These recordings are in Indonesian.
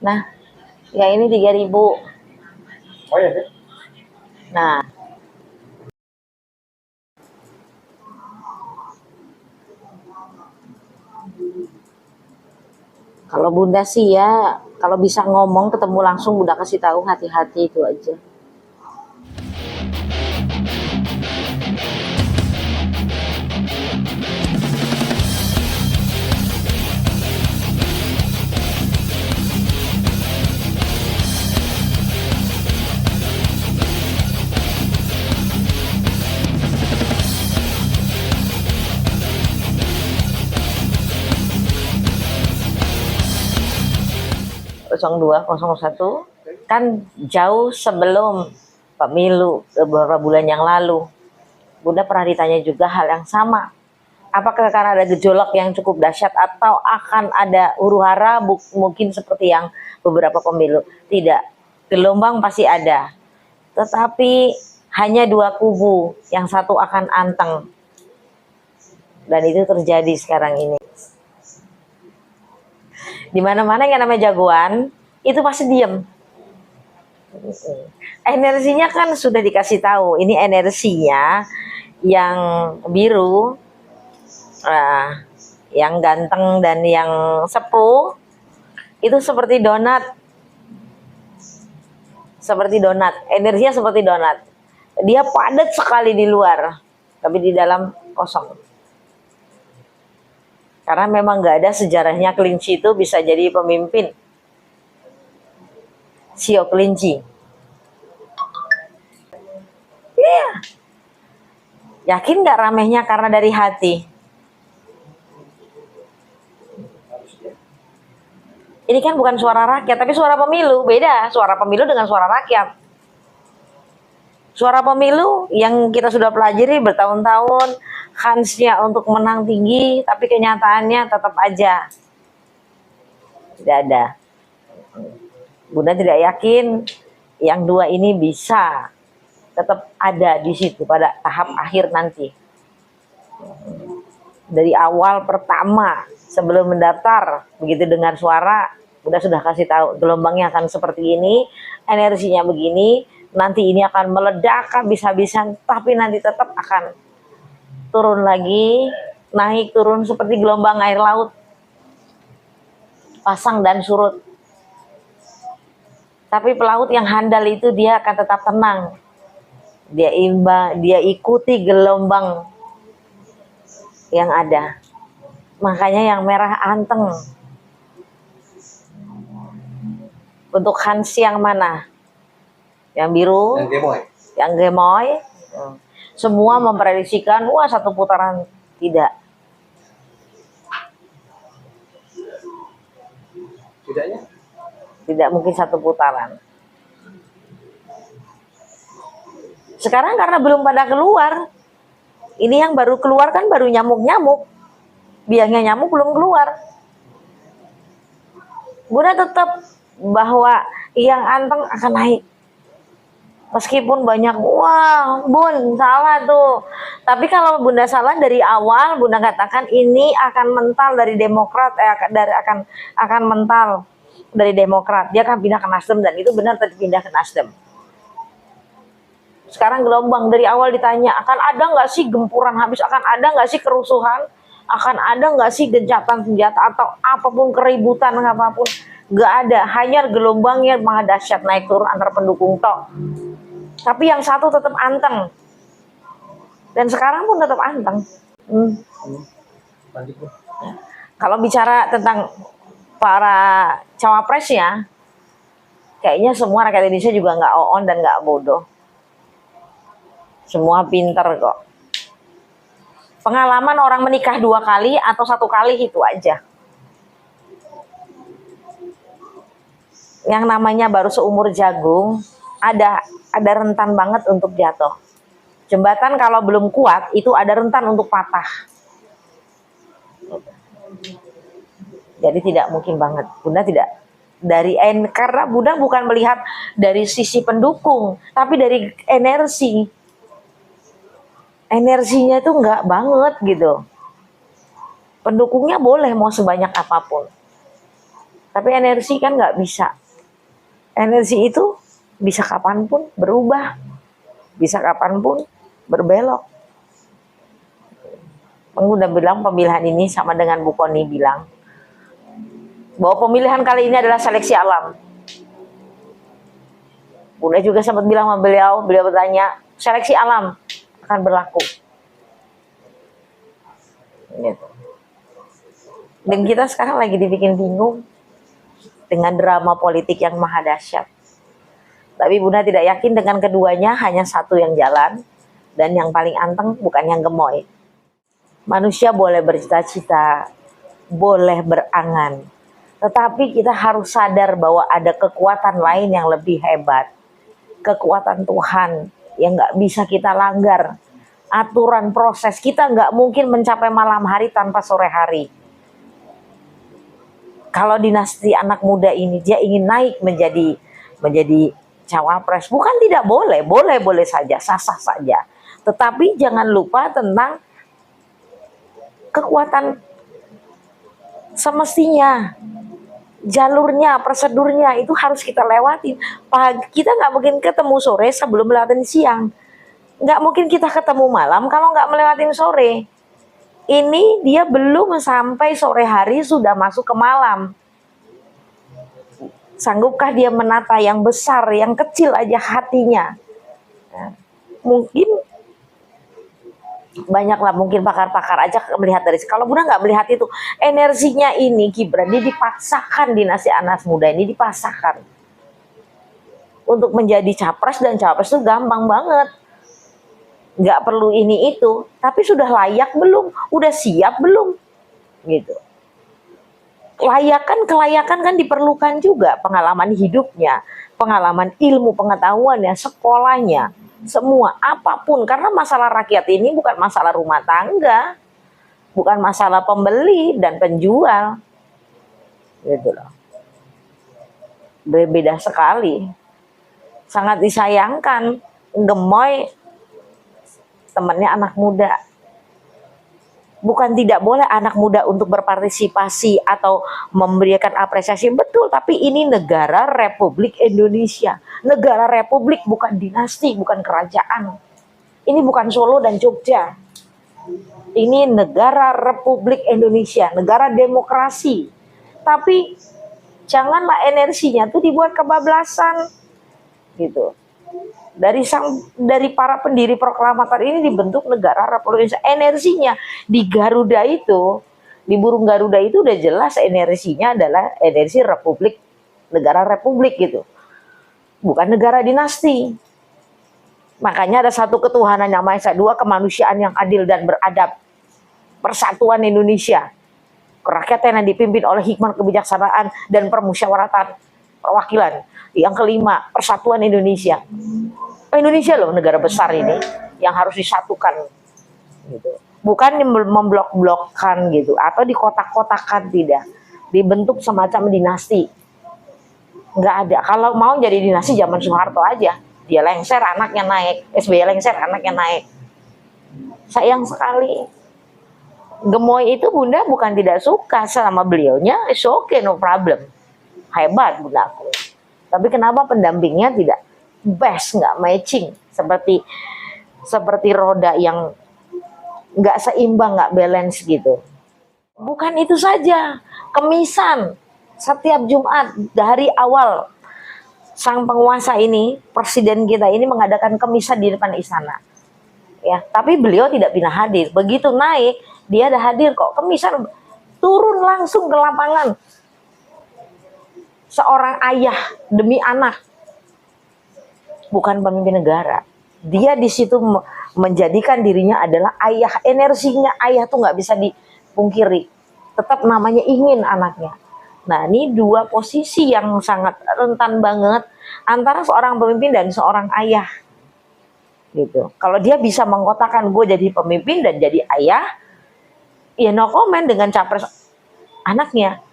Nah, yang ini 3.000. Oh ya deh. Nah, kalau Bunda sih ya, kalau bisa ngomong ketemu langsung Bunda kasih tahu hati-hati itu aja. (0201) kan jauh sebelum pemilu beberapa bulan yang lalu. Bunda pernah ditanya juga hal yang sama. Apakah karena ada gejolak yang cukup dahsyat atau akan ada huru-hara mungkin seperti yang beberapa pemilu? Tidak. Gelombang pasti ada. Tetapi hanya dua kubu, yang satu akan anteng. Dan itu terjadi sekarang ini. Di mana-mana yang namanya jagoan itu pasti diem. Energinya kan sudah dikasih tahu. Ini energinya yang biru, yang ganteng dan yang sepuh itu seperti donat. Seperti donat. Energinya seperti donat. Dia padat sekali di luar, tapi di dalam kosong. Karena memang nggak ada sejarahnya kelinci itu bisa jadi pemimpin. Sio kelinci. Iya. Yakin nggak ramehnya karena dari hati? Ini kan bukan suara rakyat, tapi suara pemilu. Beda suara pemilu dengan suara rakyat. Suara pemilu yang kita sudah pelajari bertahun-tahun, kansnya untuk menang tinggi, tapi kenyataannya tetap aja tidak ada. Bunda tidak yakin yang dua ini bisa tetap ada di situ pada tahap akhir nanti. Dari awal pertama sebelum mendaftar, begitu dengar suara, Bunda sudah kasih tahu gelombangnya akan seperti ini, energinya begini, nanti ini akan meledak habis-habisan, tapi nanti tetap akan turun lagi, naik turun seperti gelombang air laut, pasang dan surut. Tapi pelaut yang handal itu dia akan tetap tenang, dia ikuti gelombang yang ada. Makanya yang merah anteng. Untuk Hans yang mana? Yang biru? Yang gemoy. Yang gemoy. Semua memprediksikan, wah satu putaran. Tidak. Tidaknya? Tidak mungkin satu putaran. Sekarang karena belum pada keluar. Ini yang baru keluar kan baru nyamuk-nyamuk. Biangnya nyamuk belum keluar. Bunda tetap bahwa yang anteng akan naik. Meskipun banyak, wah Bun salah tuh. Tapi kalau Bunda salah dari awal, Bunda katakan ini akan mental dari Demokrat, akan mental dari Demokrat. Dia akan pindah ke Nasdem dan itu benar tadi pindah ke Nasdem. Sekarang gelombang dari awal ditanya, akan ada nggak sih gempuran habis, akan ada nggak sih kerusuhan, akan ada nggak sih gencatan senjata atau apapun keributan apapun, nggak ada. Hanya gelombangnya maha dahsyat naik turun antar pendukung tok. Tapi yang satu tetap anteng. Dan sekarang pun tetap anteng. Kalau bicara tentang para cawapresnya, kayaknya semua rakyat Indonesia juga nggak on dan nggak bodoh. Semua pinter kok. Pengalaman orang menikah 2 kali atau 1 kali itu aja. Yang namanya baru seumur jagung, ada rentan banget untuk jatuh. Jembatan kalau belum kuat itu ada rentan untuk patah. Jadi tidak mungkin banget. Bunda tidak karena Bunda bukan melihat dari sisi pendukung, tapi dari energi. Energinya itu enggak banget gitu. Pendukungnya boleh mau sebanyak apapun. Tapi energi kan nggak bisa. Energi itu bisa kapanpun berubah, bisa kapanpun berbelok. Udah bilang pemilihan ini sama dengan Bu Koni bilang bahwa pemilihan kali ini adalah seleksi alam. Bunda juga sempat bilang sama beliau bertanya, seleksi alam akan berlaku. Gitu. Dan kita sekarang lagi dibikin bingung dengan drama politik yang maha dahsyat. Tapi Bunda tidak yakin dengan keduanya, hanya satu yang jalan, dan yang paling anteng bukan yang gemoy. Manusia boleh bercita-cita, boleh berangan, tetapi kita harus sadar bahwa ada kekuatan lain yang lebih hebat. Kekuatan Tuhan yang nggak bisa kita langgar. Aturan proses kita nggak mungkin mencapai malam hari tanpa sore hari. Kalau dinasti anak muda ini dia ingin naik menjadi cawapres, bukan tidak boleh, boleh saja, sah-sah saja. Tetapi jangan lupa tentang kekuatan semestinya. Jalurnya, prosedurnya itu harus kita lewatin. Kita nggak mungkin ketemu sore sebelum melewatin siang. Nggak mungkin kita ketemu malam kalau nggak melewatin sore. Ini dia belum sampai sore hari sudah masuk ke malam. Sanggupkah dia menata yang besar, yang kecil aja hatinya? Nah, mungkin banyaklah mungkin pakar-pakar aja melihat dari kalau Bunda nggak melihat itu energinya ini Gibran dia dipaksakan, dinasti anak muda ini dipaksakan untuk menjadi capres, dan capres itu gampang banget, nggak perlu ini itu, tapi sudah layak belum, udah siap belum gitu. Kelayakan kan diperlukan juga, pengalaman hidupnya, pengalaman ilmu pengetahuannya, sekolahnya, semua apapun, karena masalah rakyat ini bukan masalah rumah tangga, bukan masalah pembeli dan penjual, gitu loh. Berbeda sekali. Sangat disayangkan gemoy temannya anak muda. Bukan tidak boleh anak muda untuk berpartisipasi atau memberikan apresiasi, betul, tapi ini negara Republik Indonesia. Negara republik, bukan dinasti, bukan kerajaan. Ini bukan Solo dan Jogja. Ini negara Republik Indonesia, negara demokrasi. Tapi janganlah energinya tuh dibuat kebablasan. Gitu. Dari para pendiri proklamator ini dibentuk negara Republik Indonesia. Energinya di Garuda itu, di burung Garuda itu udah jelas energinya adalah energi republik, negara republik gitu, bukan negara dinasti. Makanya ada satu ketuhanan yang Maha Esa, dua kemanusiaan yang adil dan beradab, persatuan Indonesia, kerakyatan yang dipimpin oleh hikmat kebijaksanaan dan permusyawaratan perwakilan. Yang kelima, persatuan Indonesia. Indonesia loh negara besar ini yang harus disatukan gitu. Bukan memblok-blokkan gitu atau dikotak-kotakan, tidak. Dibentuk semacam dinasti. Nggak ada. Kalau mau jadi dinasti zaman Soeharto aja. Dia lengser anaknya naik, SBY lengser anaknya naik. Sayang sekali. Gemoy itu Bunda bukan tidak suka sama beliaunya, it's okay, no problem. Hebat Bunda aku. Tapi kenapa pendampingnya tidak best, nggak matching, seperti roda yang nggak seimbang, nggak balance gitu. Bukan itu saja, kemisan setiap Jumat dari awal sang penguasa ini, presiden kita ini mengadakan kemisan di depan istana. Ya, tapi beliau tidak pernah hadir. Begitu naik, dia ada hadir kok. Kemisan turun langsung ke lapangan. Seorang ayah demi anak. Bukan pemimpin negara. Dia di situ menjadikan dirinya adalah ayah. Energinya ayah tuh nggak bisa dipungkiri. Tetap namanya ingin anaknya. Nah, ini dua posisi yang sangat rentan banget antara seorang pemimpin dan seorang ayah. Gitu. Kalau dia bisa mengkotakkan gue jadi pemimpin dan jadi ayah, ya no comment dengan capres anaknya.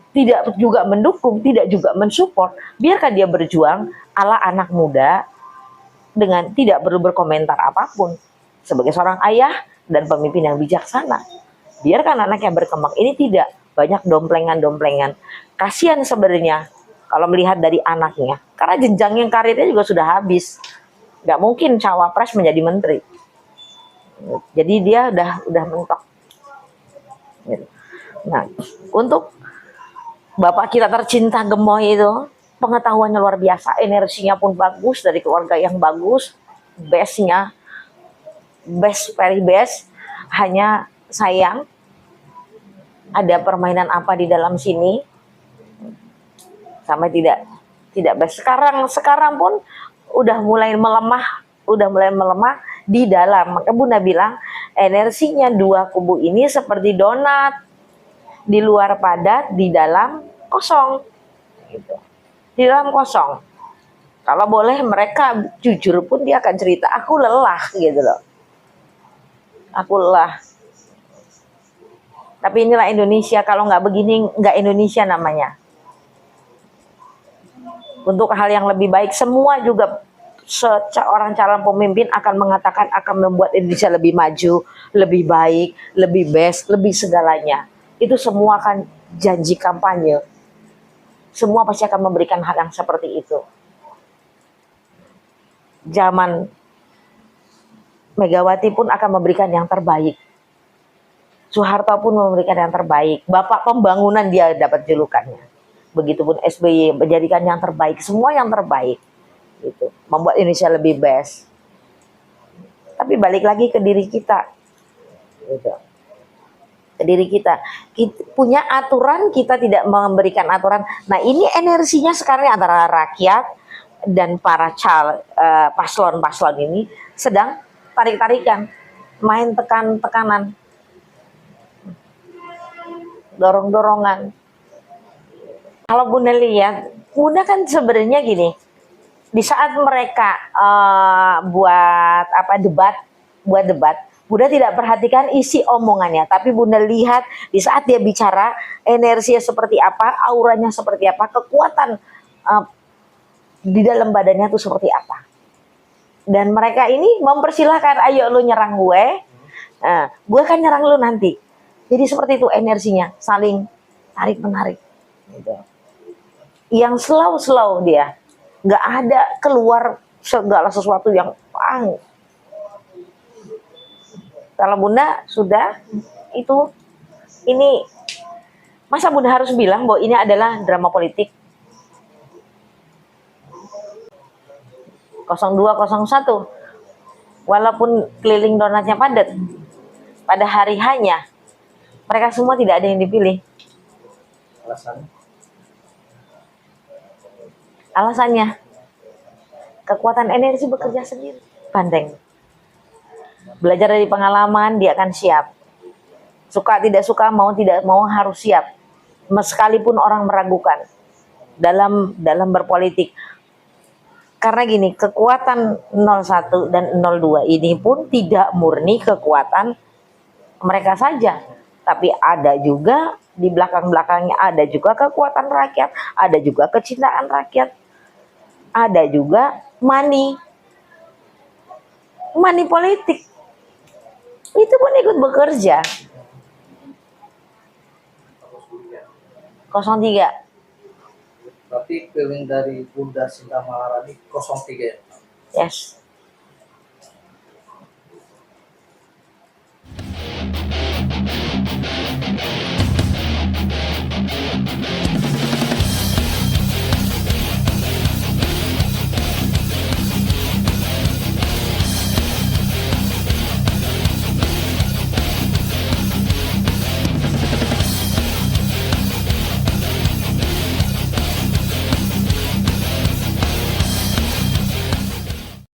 Tidak juga mendukung, tidak juga mensupport, biarkan dia berjuang ala anak muda dengan tidak perlu berkomentar apapun. Sebagai seorang ayah dan pemimpin yang bijaksana, biarkan anaknya berkembang. Ini tidak banyak domplengan-domplengan. Kasihan sebenarnya kalau melihat dari anaknya, karena jenjangnya karirnya juga sudah habis. Nggak mungkin cawapres menjadi menteri. Jadi dia udah mentok. Nah, untuk bapak kita tercinta gemoy itu, pengetahuannya luar biasa, energinya pun bagus, dari keluarga yang bagus, bestnya, best, very best. Hanya sayang, ada permainan apa di dalam sini, sama tidak best. Sekarang pun udah mulai melemah di dalam. Maka Bunda bilang, energinya dua kubu ini seperti donat, di luar padat, di dalam kosong. Gitu. Di dalam kosong. Kalau boleh mereka jujur pun dia akan cerita, aku lelah gitu loh. Aku lelah. Tapi inilah Indonesia, kalau nggak begini nggak Indonesia namanya. Untuk hal yang lebih baik, semua juga seorang calon pemimpin akan mengatakan akan membuat Indonesia lebih maju, lebih baik, lebih best, lebih segalanya. Itu semua akan janji kampanye. Semua pasti akan memberikan hal yang seperti itu. Zaman Megawati pun akan memberikan yang terbaik. Soeharto pun memberikan yang terbaik. Bapak pembangunan dia dapat julukannya. Begitupun SBY menjadikan yang terbaik. Semua yang terbaik. Gitu. Membuat Indonesia lebih best. Tapi balik lagi ke diri kita. Gitu. Ke diri kita. Kita punya aturan, kita tidak memberikan aturan. Nah, ini energinya sekarang antara rakyat dan para paslon-paslon ini sedang tarik-tarikan, main tekanan, dorong-dorongan. Kalau Bunda lihat, Bunda kan sebenarnya gini, di saat mereka buat debat, Bunda tidak perhatikan isi omongannya, tapi Bunda lihat di saat dia bicara, energinya seperti apa, auranya seperti apa, kekuatan di dalam badannya itu seperti apa. Dan mereka ini mempersilahkan, ayo lu nyerang gue, gue kan nyerang lu nanti. Jadi seperti itu energinya, saling tarik-menarik. Gitu. Yang slow dia, nggak ada keluar segala sesuatu yang pang. Kalau Bunda sudah itu, ini masa Bunda harus bilang bahwa ini adalah drama politik? 0201, walaupun keliling donatnya padat, pada hari hanya mereka semua tidak ada yang dipilih. Alasannya kekuatan energi bekerja sendiri. Banteng. Belajar dari pengalaman, dia akan siap. Suka tidak suka, mau tidak mau harus siap. Mesekalipun orang meragukan dalam berpolitik. Karena gini, kekuatan 01 dan 02 ini pun tidak murni kekuatan mereka saja. Tapi ada juga di belakang-belakangnya, ada juga kekuatan rakyat, ada juga kecintaan rakyat, ada juga money politik. Itu pun ikut bekerja. 03. Berarti keliling dari Bunda Sinta Maharani 03 ya? Yes.